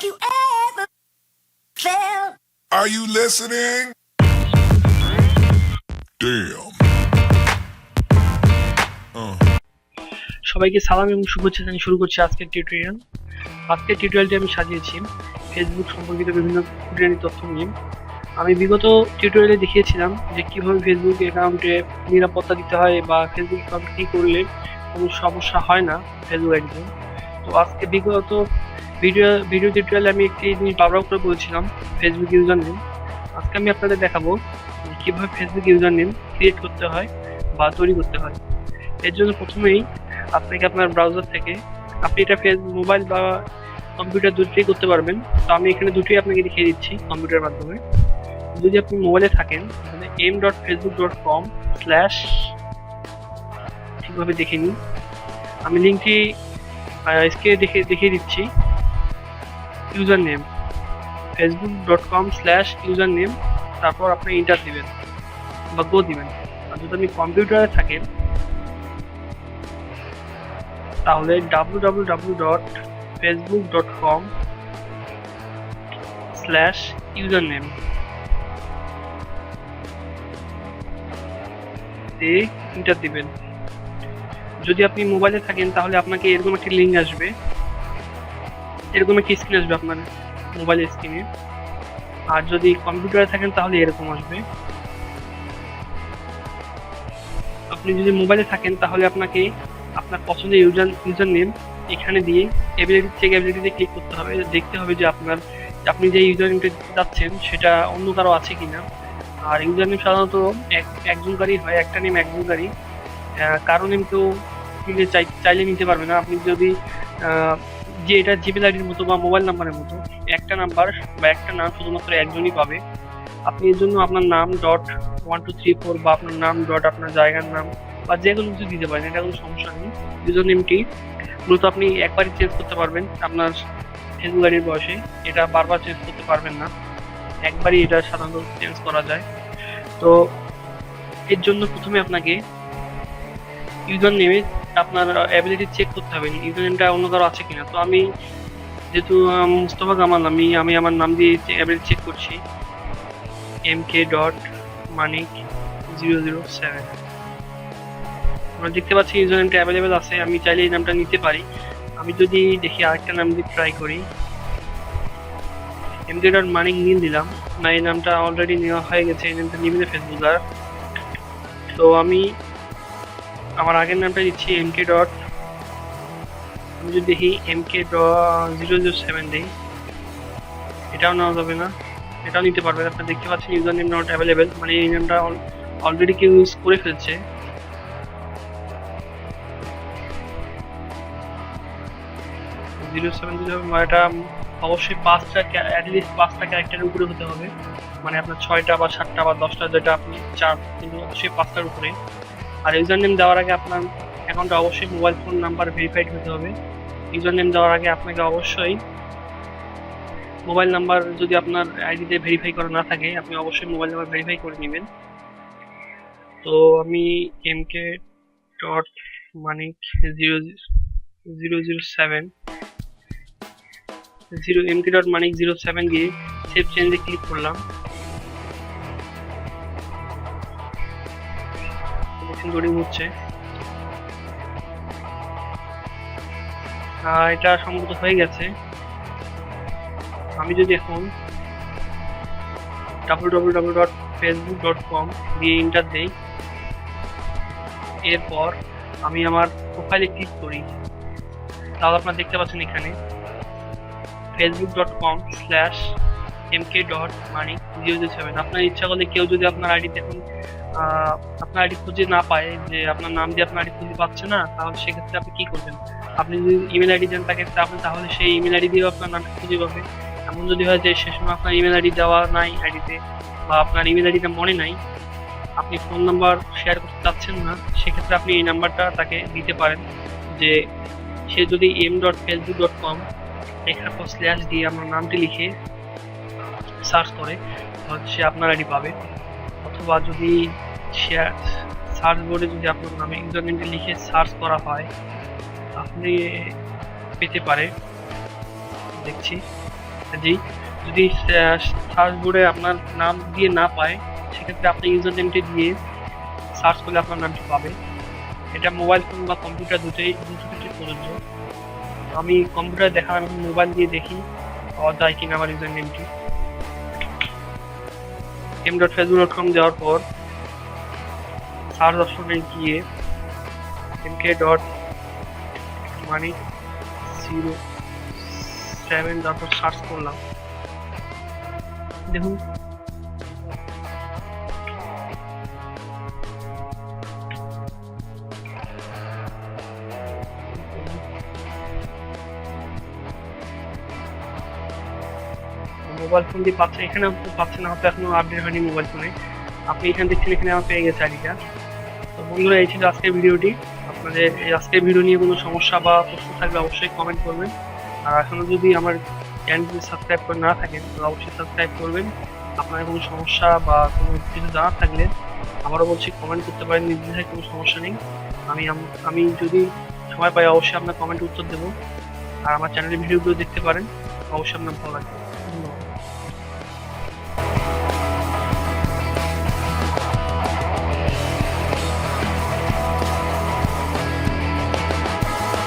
Have you ever felt? Are you listening? Damn. সবাইকে সালাম এবং শুভেচ্ছা জানিয়ে শুরু করছি আজকের টিউটোরিয়াল। আজকের টিউটোরিয়ালটি আমি সাজিয়েছি ফেসবুক সম্পর্কিত বিভিন্ন খুঁটিনাটি তথ্য নিয়ে। আমি বিগত টিউটোরিয়ালে দেখিয়েছিলাম যে কিভাবে ফেসবুক অ্যাকাউন্টে নিরাপত্তা দিতে হয় বা ফেসবুক অ্যাকাউন্ট কী করলে কোনো সমস্যা হয় না ফেসবুক আইডিতে। তো আজকে বিগত ভিডিও টিউটোরিয়ালে আমি একটি জিনিস বারবার করে বলছিলাম ফেসবুক ইউজার নেম। আজকে আমি আপনাদের দেখাবো কীভাবে ফেসবুক ইউজার নেম ক্রিয়েট করতে হয় বা তৈরি করতে হয়। এর জন্য প্রথমেই আপনাকে আপনার ব্রাউজার থেকে আপনি এটা মোবাইল বা কম্পিউটার দুটোই করতে পারবেন। তো আমি এখানে দুটোই আপনাকে দেখিয়ে দিচ্ছি কম্পিউটারের মাধ্যমে। যদি আপনি মোবাইলে থাকেন তাহলে m.facebook.com/ ঠিকভাবে দেখে নিন। আমি লিঙ্কটি স্ক্রিনে দেখিয়ে দিচ্ছি। ইউজার নেম facebook.com/ইউজার নেম, তারপর আপনি এন্টার দিবেন বা গো দিবেন। আর যদি আপনি কম্পিউটারে থাকেন তাহলে www.facebook.com/username দিয়ে এন্টার দিবেন। যদি আপনি মোবাইলে থাকেন তাহলে আপনাকে এরকম একটি লিঙ্ক আসবে, এরকম একটি স্ক্রিন আসবে আপনার মোবাইলের স্ক্রিনে। আর যদি কম্পিউটারে থাকেন তাহলে এরকম আসবে। আপনি যদি মোবাইলে থাকেন তাহলে আপনাকে আপনার পছন্দের ইউজার নেম এখানে দিয়ে এবিলিটিতে ক্লিক করতে হবে। দেখতে হবে যে আপনি যে ইউজার নেমটা দিতে যাচ্ছেন সেটা অন্য কারো আছে কিনা। আর ইউজার নেম সাধারণত একজনকারই হয়, একটা নেম একজনকারই, কারো নেম কেউ চাইলে নিতে পারবে না। আপনি যদি যে এটা জিমেল আইডির মতো বা মোবাইল নাম্বারের মতো একটা নাম্বার বা একটা নাম শুধুমাত্র একজনই পাবে। আপনি এর জন্য আপনার নাম .1234 বা আপনার নাম আপনার জায়গার নাম বা যে কোনো কিছু দিতে পারেন, এটা কোনো সমস্যা নেই। ইউজার নেমটি মূলত আপনি একবারই চেঞ্জ করতে পারবেন আপনার ফেসবুক আইডির বয়সে, এটা বারবার চেঞ্জ করতে পারবেন না, একবারই এটা সাধারণত চেঞ্জ করা যায়। তো এর জন্য প্রথমে আপনাকে ইউজার নেমে আপনার অ্যাবিলিটি চেক করতে হবে ইউজার নেমটা অন্য কারো আছে কিনা। তো আমি যেহেতু মুস্তফা কামাল, আমি আমার নাম দিয়ে অ্যাবিলিটি চেক করছি mk.manik007। আমরা দেখতে পাচ্ছি ইউজার নেমটা অ্যাভেলেবেল আছে, আমি চাইলে এই নামটা নিতে পারি। আমি যদি দেখি আরেকটা নাম দিয়ে ট্রাই করি, mk.manik নীল দিলাম না, এই নামটা অলরেডি নেওয়া হয়ে গেছে, এই নামটা নিবে না ফেসবুক আর। তো আমি আমার আগের নামটা দিচ্ছি আমি যদি দেখি mk.007 দিই, এটাও নেওয়া যাবে না, এটাও নিতে পারবেন। আপনারা দেখতে পাচ্ছেন ইউজার নেম নট অ্যাভেলেবেল, মানে এই নামটা অলরেডি কেউ ইউজ করে ফেলছে। 07 দিতে হবে, এটা অবশ্যই অ্যাটলিস্ট 5টা ক্যারেক্টারের উপরে হতে হবে, মানে আপনার 6টা বা 7টা বা 10টা যেটা আপনি চান, কিন্তু অবশ্যই 5টার উপরে। আর ইউজার নেম দেওয়ার আগে আপনার অ্যাকাউন্টে অবশ্যই মোবাইল ফোন নাম্বার ভেরিফাইড হতে হবে। ইউজার নেম দেওয়ার আগে আপনাকে অবশ্যই মোবাইল নাম্বার, যদি আপনার আইডিতে ভেরিফাই করা না থাকে আপনি অবশ্যই মোবাইল নাম্বার ভেরিফাই করে নেবেন। তো আমি mk.manik007 দিয়ে সেভ চেঞ্জে ক্লিক করলাম। লোডিং হচ্ছে, এটা সম্ভবত হয়ে গেছে। আমি যদি এখন www.facebook.com দিয়ে এন্টার দেই, এরপর আমি আমার প্রোফাইলে ক্লিক করি, তাহলে আপনারা দেখতে পাচ্ছেন এখানে facebook.com/mk.manik007। আপনার ইচ্ছা করলে কেউ যদি আপনার আইডি দেখুন আপনার আইডি খুঁজে না পায়, যে আপনার নাম দিয়ে আপনার আইডি খুঁজে পাচ্ছে না, তাহলে সেক্ষেত্রে আপনি কি করবেন? আপনি যদি ইমেল আইডি দেন তাকে, তাহলে সেই ইমেল আইডি দিয়েও আপনার নামটা খুঁজে পাবে। এমন যদি হয় যে সে সময় আপনার ইমেল আইডি দেওয়া নাই আইডিতে, বা আপনার ইমেল আইডিটা মনে নাই, আপনি ফোন নাম্বার শেয়ার করতে চাচ্ছেন না, সেক্ষেত্রে আপনি এই নাম্বারটা তাকে দিতে পারেন, যে সে যদি m.facebook.com লেখার পর স্ল্যাশ দিয়ে আমার নামটি লিখে সার্চ করে সে আপনার আইডি পাবে। অথবা যদি সার্চ বোর্ডে যদি আপনার নামে ইউজার নেমটি লিখে সার্চ করা হয় আপনি পেতে পারে। দেখছি জি, যদি সার্চ বোর্ডে আপনার নাম দিয়ে না পায়, সেক্ষেত্রে আপনি ইউজার নেমটি দিয়ে সার্চ করলে আপনার নামটি পাবে। এটা মোবাইল ফোন বা কম্পিউটার দুটোই ক্ষেত্রে প্রযোজ্য। আমি কম্পিউটার দেখার আমি মোবাইল দিয়ে দেখি পাওয়া যায় কিনা আমার ইউজার নেমটি। m.facebook.com দেওয়ার পর সার্চ অপশনে গিয়ে mk.money07 তারপর সার্চ করলাম। দেখুন মোবাইল ফোনটি পাচ্ছে, এখানে পাচ্ছে না, হয়তো এখনো আপডেট হয়নি মোবাইল ফোনে। আপনি এখানে দেখছেন, এখানে আমার পেয়ে গেছে আইডিটা। তো বন্ধুরা, এই ছিল আজকের ভিডিওটি। আপনাদের এই আজকের ভিডিও নিয়ে কোনো সমস্যা বা প্রশ্ন থাকলে অবশ্যই কমেন্ট করবেন। আর এখনো যদি আমার চ্যানেলটি সাবস্ক্রাইব করে না থাকেন তাহলে অবশ্যই সাবস্ক্রাইব করবেন। আপনার কোনো সমস্যা বা কোনো কিছু জানার থাকলে আবারও বলছি কমেন্ট করতে পারেন, নির্দ্বিধায়, কোনো সমস্যা নেই। আমি যদি সময় পাই অবশ্যই আপনার কমেন্ট উত্তর দেবো। আর আমার চ্যানেলের ভিডিওগুলো দেখতে পারেন, অবশ্যই আপনার ভালো লাগবে। ধন্যবাদ।